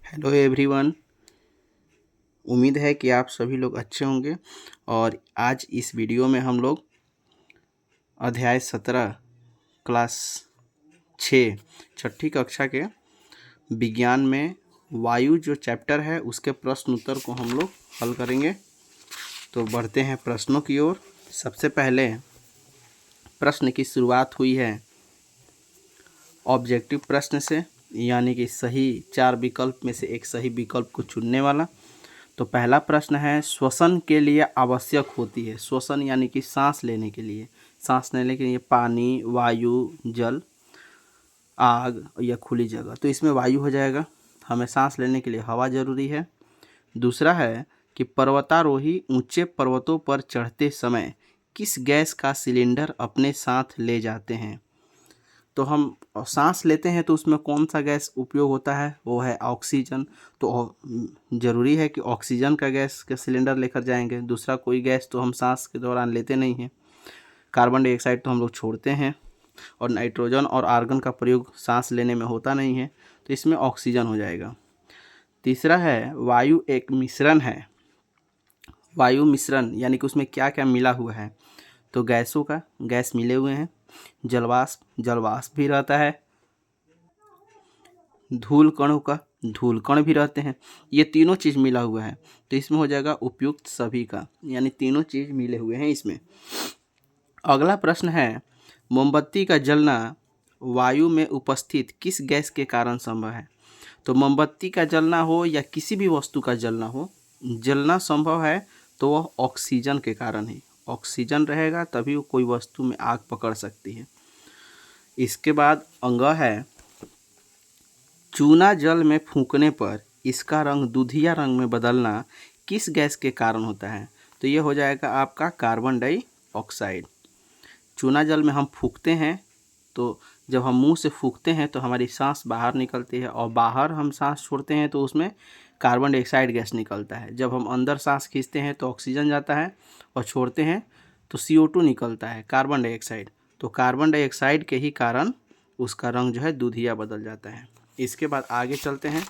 Hello everyone. उम्मीद है कि आप सभी लोग अच्छे होंगे। और आज इस वीडियो में हम लोग अध्याय 17 क्लास 6 छठी कक्षा के विज्ञान में वायु जो चैप्टर है उसके प्रश्न उत्तर को हम लोग हल करेंगे। तो बढ़ते हैं प्रश्नों की ओर। सबसे पहले प्रश्न की शुरुआत हुई है ऑब्जेक्टिव प्रश्न से, यानी कि सही 4 विकल्प में से एक सही विकल्प को चुनने वाला। तो पहला प्रश्न है, श्वसन के लिए आवश्यक होती है। श्वसन यानी कि सांस लेने के लिए, सांस लेने के लिए पानी, वायु, जल, आग या खुली जगह। तो इसमें वायु हो जाएगा। हमें सांस लेने के लिए हवा जरूरी है। दूसरा है कि पर्वतारोही ऊंचे पर्वतों पर चढ़ते समय किस गैस का सिलेंडर अपने साथ ले जाते हैं। तो हम सांस लेते हैं तो उसमें कौन सा गैस उपयोग होता है, वो है ऑक्सीजन। तो ज़रूरी है कि ऑक्सीजन का गैस का सिलेंडर लेकर जाएंगे। दूसरा कोई गैस तो हम सांस के दौरान लेते नहीं हैं। कार्बन डाइऑक्साइड तो हम लोग छोड़ते हैं, और नाइट्रोजन और आर्गन का प्रयोग सांस लेने में होता नहीं है, तो इसमें ऑक्सीजन हो जाएगा। तीसरा है, वायु एक मिश्रण है। वायु मिश्रण यानी कि उसमें क्या क्या मिला हुआ है। तो गैसों का गैस मिले हुए हैं, जलवाष्प भी रहता है, धूल कणों का धूल कण भी रहते हैं। ये तीनों चीज़ मिला हुआ है, तो इसमें हो जाएगा उपयुक्त सभी का, यानी तीनों चीज़ मिले हुए हैं इसमें। अगला प्रश्न है, मोमबत्ती का जलना वायु में उपस्थित किस गैस के कारण संभव है। तो मोमबत्ती का जलना हो या किसी भी वस्तु का जलना हो, जलना संभव है तो वह ऑक्सीजन के कारण है। ऑक्सीजन रहेगा तभी वो कोई वस्तु में आग पकड़ सकती है। इसके बाद अंग है, चूना जल में फूंकने पर इसका रंग दूधिया रंग में बदलना किस गैस के कारण होता है। तो ये हो जाएगा आपका कार्बन डाइऑक्साइड। चूना जल में हम फूंकते हैं, तो जब हम मुंह से फूंकते हैं तो हमारी सांस बाहर निकलती है, और बाहर हम सांस छोड़ते हैं तो उसमें कार्बन डाइऑक्साइड गैस निकलता है। जब हम अंदर सांस खींचते हैं तो ऑक्सीजन जाता है, और छोड़ते हैं तो CO2 निकलता है, कार्बन डाइऑक्साइड। तो कार्बन डाइऑक्साइड के ही कारण उसका रंग जो है दूधिया बदल जाता है। इसके बाद आगे चलते हैं।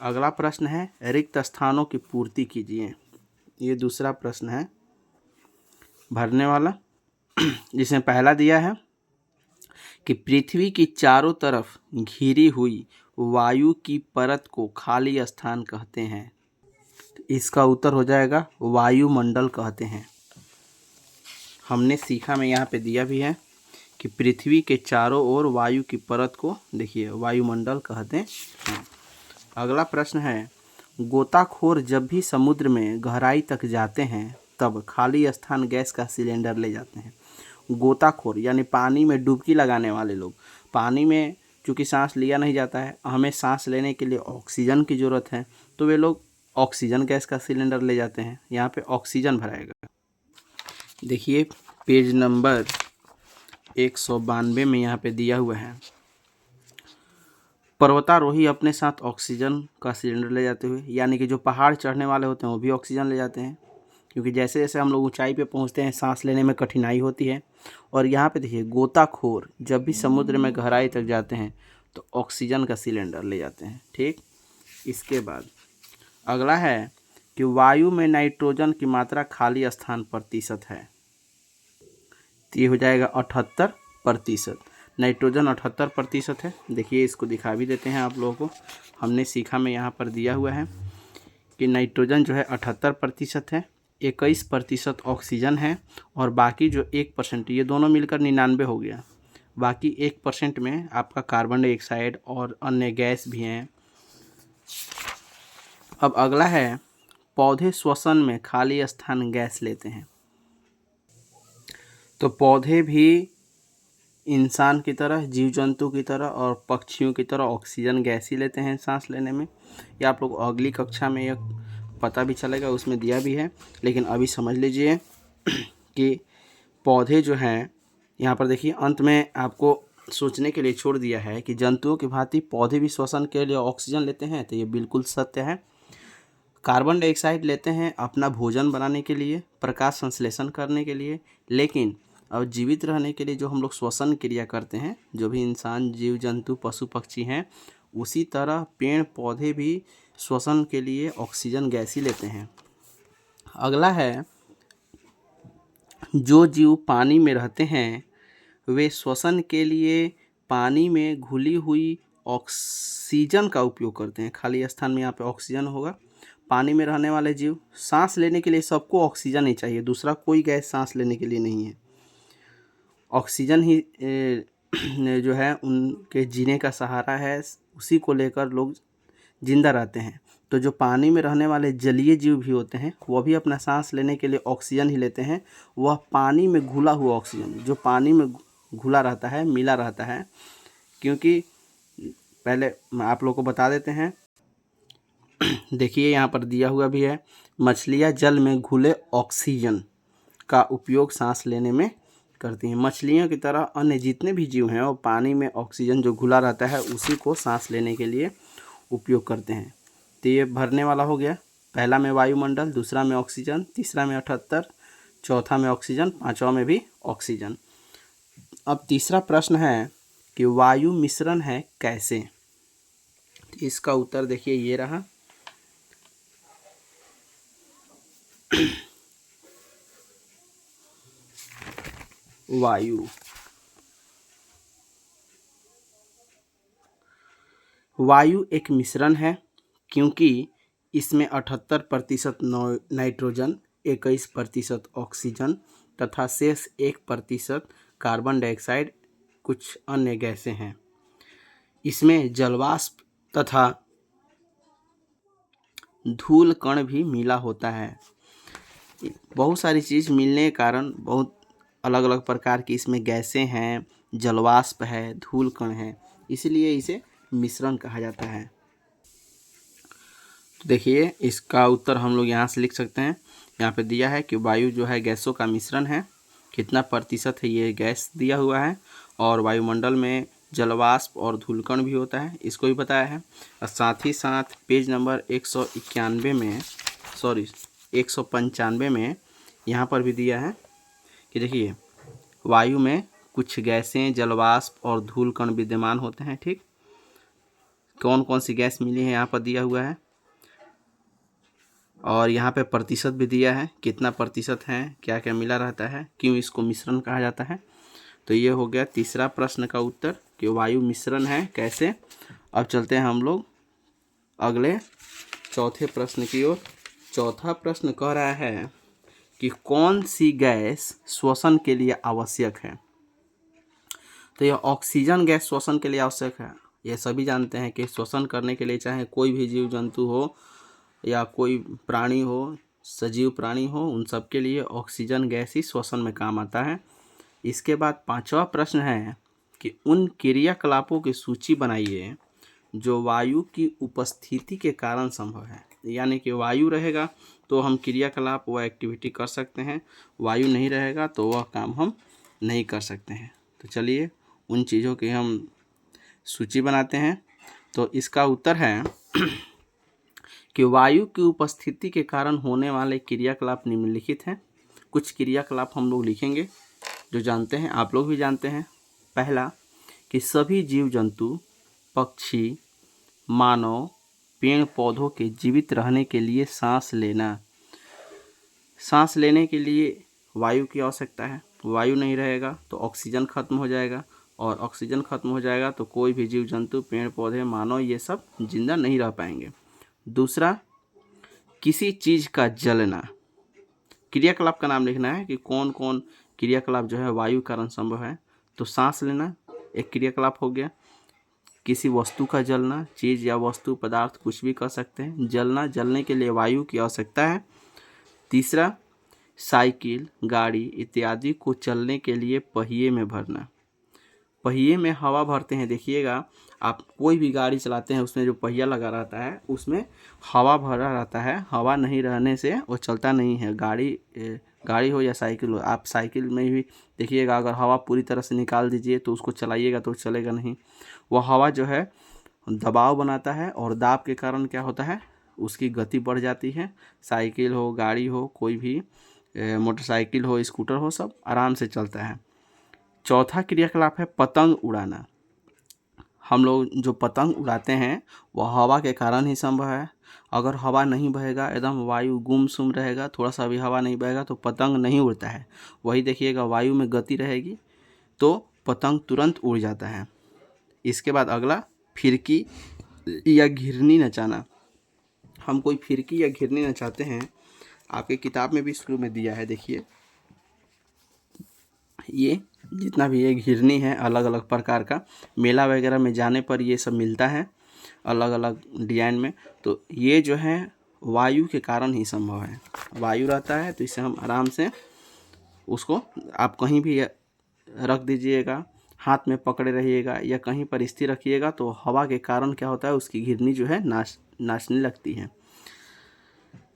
अगला प्रश्न है, रिक्त स्थानों की पूर्ति कीजिए। ये दूसरा प्रश्न है भरने वाला, जिसमें पहला दिया है कि पृथ्वी की चारों तरफ घिरी हुई वायु की परत को खाली स्थान कहते हैं। तो इसका उत्तर हो जाएगा वायुमंडल कहते हैं। हमने सीखा में यहाँ पे दिया भी है कि पृथ्वी के चारों ओर वायु की परत को देखिए वायुमंडल कहते हैं। अगला प्रश्न है, गोताखोर जब भी समुद्र में गहराई तक जाते हैं तब खाली स्थान गैस का सिलेंडर ले जाते हैं। गोताखोर यानी पानी में डुबकी लगाने वाले लोग, पानी में चूँकि सांस लिया नहीं जाता है, हमें सांस लेने के लिए ऑक्सीजन की ज़रूरत है, तो वे लोग ऑक्सीजन गैस का सिलेंडर ले जाते हैं। यहाँ पे ऑक्सीजन भराएगा। देखिए पेज नंबर 192 में यहाँ पे दिया हुआ है, पर्वतारोही अपने साथ ऑक्सीजन का सिलेंडर ले जाते हुए, यानी कि जो पहाड़ चढ़ने वाले होते हैं वो भी ऑक्सीजन ले जाते हैं, क्योंकि जैसे जैसे हम लोग ऊंचाई पे पहुंचते हैं सांस लेने में कठिनाई होती है। और यहाँ पे देखिए गोताखोर जब भी समुद्र में गहराई तक जाते हैं तो ऑक्सीजन का सिलेंडर ले जाते हैं। ठीक, इसके बाद अगला है कि वायु में नाइट्रोजन की मात्रा खाली स्थान प्रतिशत है। तो ये हो जाएगा 78%। नाइट्रोजन 78% है। देखिए इसको दिखा भी देते हैं आप लोगों को। हमने सीखा में यहाँ पर दिया हुआ है कि नाइट्रोजन जो है 78% है, 21% ऑक्सीजन है, और बाकी जो 1%, ये दोनों मिलकर 99 हो गया। बाकी 1% में आपका कार्बन डाइऑक्साइड और अन्य गैस भी हैं। अब अगला है, पौधे श्वसन में खाली स्थान गैस लेते हैं। तो पौधे भी इंसान की तरह, जीव जंतु की तरह और पक्षियों की तरह ऑक्सीजन गैस ही लेते हैं सांस लेने में। या आप लोग अगली कक्षा में यह पता भी चलेगा, उसमें दिया भी है, लेकिन अभी समझ लीजिए कि पौधे जो हैं, यहाँ पर देखिए अंत में आपको सोचने के लिए छोड़ दिया है कि जंतुओं की भांति पौधे भी श्वसन के लिए ऑक्सीजन लेते हैं। तो ये बिल्कुल सत्य है। कार्बन डाइऑक्साइड लेते हैं अपना भोजन बनाने के लिए, प्रकाश संश्लेषण करने के लिए, लेकिन अब जीवित रहने के लिए जो हम लोग श्वसन क्रिया करते हैं, जो भी इंसान, जीव जंतु, पशु पक्षी हैं, उसी तरह पेड़ पौधे भी श्वसन के लिए ऑक्सीजन गैस ही लेते हैं। अगला है, जो जीव पानी में रहते हैं वे श्वसन के लिए पानी में घुली हुई ऑक्सीजन का उपयोग करते हैं। खाली स्थान में यहाँ पे ऑक्सीजन होगा। पानी में रहने वाले जीव, सांस लेने के लिए सबको ऑक्सीजन ही चाहिए, दूसरा कोई गैस सांस लेने के लिए नहीं है। ऑक्सीजन ही जो है उनके जीने का सहारा है, उसी को लेकर लोग जिंदा रहते हैं। तो जो पानी में रहने वाले जलीय जीव भी होते हैं वह भी अपना सांस लेने के लिए ऑक्सीजन ही लेते हैं। वह पानी में घुला हुआ ऑक्सीजन, जो पानी में घुला रहता है, मिला रहता है। क्योंकि पहले आप लोगों को बता देते हैं, देखिए यहाँ पर दिया हुआ भी है, मछलियाँ जल में घुले ऑक्सीजन का उपयोग सांस लेने में करती हैं। मछलियों की तरह अन्य जितने भी जीव हैं वो पानी में ऑक्सीजन जो घुला रहता है उसी को सांस लेने के लिए उपयोग करते हैं। तो ये भरने वाला हो गया। पहला में वायुमंडल, दूसरा में ऑक्सीजन, तीसरा में 78, चौथा में ऑक्सीजन, पांचवा में भी ऑक्सीजन। अब तीसरा प्रश्न है कि वायु मिश्रण है कैसे। तो इसका उत्तर देखिए ये रहा। वायु एक मिश्रण है क्योंकि इसमें 78% नाइट्रोजन, 21% ऑक्सीजन तथा शेष 1% कार्बन डाइऑक्साइड, कुछ अन्य गैसें हैं। इसमें जलवाष्प तथा धूल कण भी मिला होता है। बहुत सारी चीज़ मिलने के कारण बहुत अलग अलग प्रकार की इसमें गैसें हैं, जलवाष्प है, धूल कण है, इसलिए इसे मिश्रण कहा जाता है। तो देखिए इसका उत्तर हम लोग यहाँ से लिख सकते हैं। यहाँ पे दिया है कि वायु जो है गैसों का मिश्रण है, कितना प्रतिशत है ये गैस दिया हुआ है, और वायुमंडल में जलवाष्प और धूलकण भी होता है, इसको भी बताया है। और साथ ही साथ पेज नंबर 195 में 195 में यहाँ पर भी दिया है कि देखिए वायु में कुछ गैसें, जलवाष्प और धूलकण विद्यमान होते हैं। ठीक, कौन कौन सी गैस मिली है यहाँ पर दिया हुआ है, और यहाँ पे प्रतिशत भी दिया है, कितना प्रतिशत है, क्या क्या मिला रहता है, क्यों इसको मिश्रण कहा जाता है। तो ये हो गया तीसरा प्रश्न का उत्तर कि वायु मिश्रण है कैसे। अब चलते हैं हम लोग अगले चौथे प्रश्न की ओर। चौथा प्रश्न कह रहा है कि कौन सी गैस श्वसन के लिए आवश्यक है। तो यह ऑक्सीजन गैस श्वसन के लिए आवश्यक है। यह सभी जानते हैं कि श्वसन करने के लिए चाहे कोई भी जीव जंतु हो या कोई प्राणी हो, सजीव प्राणी हो, उन सब के लिए ऑक्सीजन गैस ही श्वसन में काम आता है। इसके बाद पांचवा प्रश्न है कि उन क्रियाकलापों की सूची बनाइए जो वायु की उपस्थिति के कारण संभव है। यानी कि वायु रहेगा तो हम क्रियाकलाप व एक्टिविटी कर सकते हैं, वायु नहीं रहेगा तो वह काम हम नहीं कर सकते हैं। तो चलिए उन चीज़ों की हम सूची बनाते हैं। तो इसका उत्तर है कि वायु की उपस्थिति के कारण होने वाले क्रियाकलाप निम्नलिखित हैं। कुछ क्रियाकलाप हम लोग लिखेंगे जो जानते हैं, आप लोग भी जानते हैं। पहला कि सभी जीव जंतु, पक्षी, मानव, पेड़ पौधों के जीवित रहने के लिए सांस लेने के लिए वायु की आवश्यकता है। वायु नहीं रहेगा तो ऑक्सीजन खत्म हो जाएगा, और ऑक्सीजन खत्म हो जाएगा तो कोई भी जीव जंतु, पेड़ पौधे, मानव, ये सब जिंदा नहीं रह पाएंगे। दूसरा, किसी चीज़ का जलना। क्रियाकलाप का नाम लिखना है कि कौन कौन क्रियाकलाप जो है वायु कारण संभव है। तो सांस लेना एक क्रियाकलाप हो गया। किसी वस्तु का जलना, चीज़ या वस्तु, पदार्थ, कुछ भी कर सकते हैं। जलना, जलने के लिए वायु की आवश्यकता है। तीसरा, साइकिल, गाड़ी इत्यादि को चलने के लिए पहिए में भरना। पहिए में हवा भरते हैं, देखिएगा आप कोई भी गाड़ी चलाते हैं उसमें जो पहिया लगा रहता है उसमें हवा भरा रहता है। हवा नहीं रहने से वो चलता नहीं है। गाड़ी हो या साइकिल हो, आप साइकिल में भी देखिएगा अगर हवा पूरी तरह से निकाल दीजिए तो उसको चलाइएगा तो चलेगा नहीं। वो हवा जो है दबाव बनाता है, और दाब के कारण क्या होता है, उसकी गति बढ़ जाती है। साइकिल हो, गाड़ी हो, कोई भी मोटरसाइकिल हो, स्कूटर हो, सब आराम से चलता है। चौथा क्रियाकलाप है पतंग उड़ाना। हम लोग जो पतंग उड़ाते हैं वह हवा के कारण ही संभव है। अगर हवा नहीं बहेगा, एकदम वायु गुमसुम रहेगा, थोड़ा सा भी हवा नहीं बहेगा तो पतंग नहीं उड़ता है। वही देखिएगा वायु में गति रहेगी तो पतंग तुरंत उड़ जाता है। इसके बाद अगला फिरकी या घिरनी नचाना। हम कोई फिरकी या घिरनी नचाते हैं, आपके किताब में भी शुरू में दिया है, देखिए ये जितना भी ये घिरनी है अलग अलग प्रकार का, मेला वगैरह में जाने पर ये सब मिलता है अलग अलग डिजाइन में। तो ये जो है वायु के कारण ही संभव है। वायु रहता है तो इसे हम आराम से उसको आप कहीं भी रख दीजिएगा, हाथ में पकड़े रहिएगा या कहीं पर स्थिर रखिएगा तो हवा के कारण क्या होता है उसकी घिरनी जो है नाचने लगती है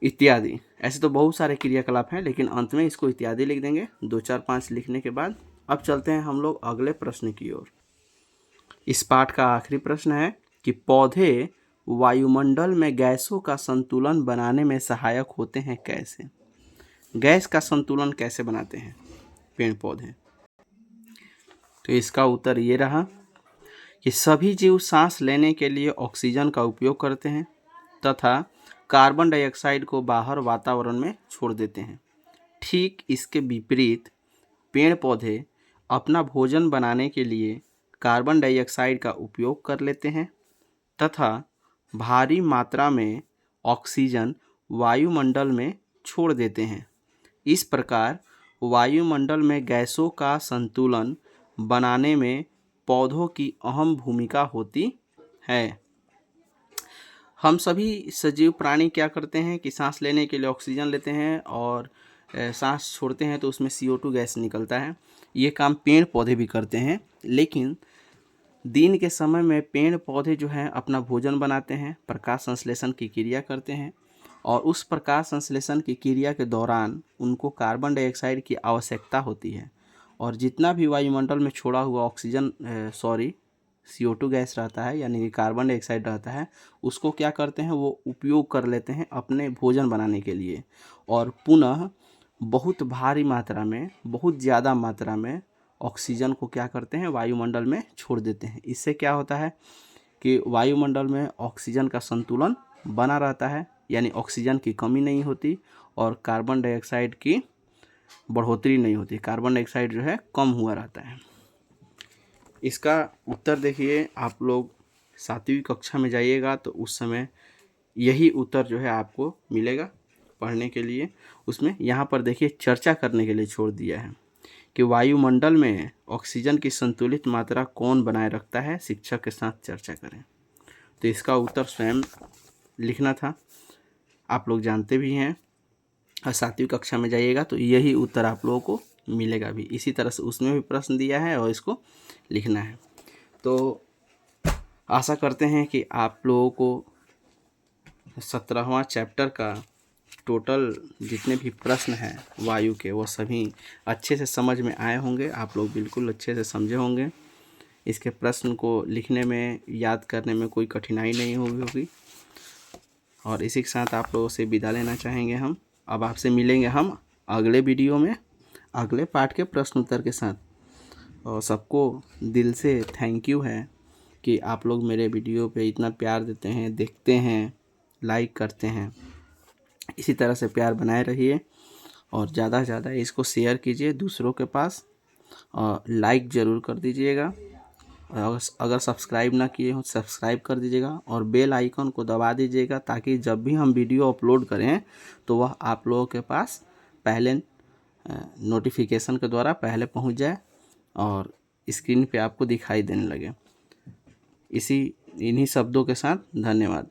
इत्यादि। ऐसे तो बहुत सारे क्रियाकलाप हैं लेकिन अंत में इसको इत्यादि लिख देंगे 2 4 5 लिखने के बाद। अब चलते हैं हम लोग अगले प्रश्न की ओर। इस पाठ का आखिरी प्रश्न है कि पौधे वायुमंडल में गैसों का संतुलन बनाने में सहायक होते हैं कैसे? गैस का संतुलन कैसे बनाते हैं पेड़ पौधे? तो इसका उत्तर ये रहा कि सभी जीव सांस लेने के लिए ऑक्सीजन का उपयोग करते हैं तथा कार्बन डाइऑक्साइड को बाहर वातावरण में छोड़ देते हैं। ठीक इसके विपरीत पेड़ पौधे अपना भोजन बनाने के लिए कार्बन डाइऑक्साइड का उपयोग कर लेते हैं तथा भारी मात्रा में ऑक्सीजन वायुमंडल में छोड़ देते हैं। इस प्रकार वायुमंडल में गैसों का संतुलन बनाने में पौधों की अहम भूमिका होती है। हम सभी सजीव प्राणी क्या करते हैं कि सांस लेने के लिए ऑक्सीजन लेते हैं और सांस छोड़ते हैं तो उसमें CO2 गैस निकलता है। ये काम पेड़ पौधे भी करते हैं, लेकिन दिन के समय में पेड़ पौधे जो हैं अपना भोजन बनाते हैं, प्रकाश संश्लेषण की क्रिया करते हैं और उस प्रकाश संश्लेषण की क्रिया के दौरान उनको कार्बन डाइऑक्साइड की आवश्यकता होती है और जितना भी वायुमंडल में छोड़ा हुआ ऑक्सीजन CO2 गैस रहता है यानी कि कार्बन डाइऑक्साइड रहता है, उसको क्या करते हैं वो उपयोग कर लेते हैं अपने भोजन बनाने के लिए और पुनः बहुत भारी मात्रा में, बहुत ज़्यादा मात्रा में ऑक्सीजन को क्या करते हैं वायुमंडल में छोड़ देते हैं। इससे क्या होता है कि वायुमंडल में ऑक्सीजन का संतुलन बना रहता है, यानी ऑक्सीजन की कमी नहीं होती और कार्बन डाइऑक्साइड की बढ़ोतरी नहीं होती, कार्बन डाइऑक्साइड जो है कम हुआ रहता है। इसका उत्तर देखिए, आप लोग 7वीं कक्षा में जाइएगा तो उस समय यही उत्तर जो है आपको मिलेगा पढ़ने के लिए। उसमें यहाँ पर देखिए चर्चा करने के लिए छोड़ दिया है कि वायुमंडल में ऑक्सीजन की संतुलित मात्रा कौन बनाए रखता है, शिक्षक के साथ चर्चा करें। तो इसका उत्तर स्वयं लिखना था, आप लोग जानते भी हैं। और 7वीं कक्षा में जाइएगा तो यही उत्तर आप लोगों को मिलेगा भी। इसी तरह से उसमें भी प्रश्न दिया है और इसको लिखना है। तो आशा करते हैं कि आप लोगों को 17वां चैप्टर का टोटल जितने भी प्रश्न हैं वायु के वो सभी अच्छे से समझ में आए होंगे। आप लोग बिल्कुल अच्छे से समझे होंगे। इसके प्रश्न को लिखने में, याद करने में कोई कठिनाई नहीं होगी। और इसी के साथ आप लोगों से विदा लेना चाहेंगे हम। अब आपसे मिलेंगे हम अगले वीडियो में अगले पाठ के प्रश्न उत्तर के साथ। और सबको दिल से थैंक यू है कि आप लोग मेरे वीडियो पे इतना प्यार देते हैं, देखते हैं, लाइक करते हैं। इसी तरह से प्यार बनाए रहिए और ज़्यादा से ज़्यादा इसको शेयर कीजिए दूसरों के पास और लाइक ज़रूर कर दीजिएगा। और अगर सब्सक्राइब ना किए हो सब्सक्राइब कर दीजिएगा और बेल आइकन को दबा दीजिएगा ताकि जब भी हम वीडियो अपलोड करें तो वह आप लोगों के पास पहले नोटिफिकेशन के द्वारा पहले पहुंच जाए और स्क्रीन पे आपको दिखाई देने लगे। इन्हीं शब्दों के साथ धन्यवाद।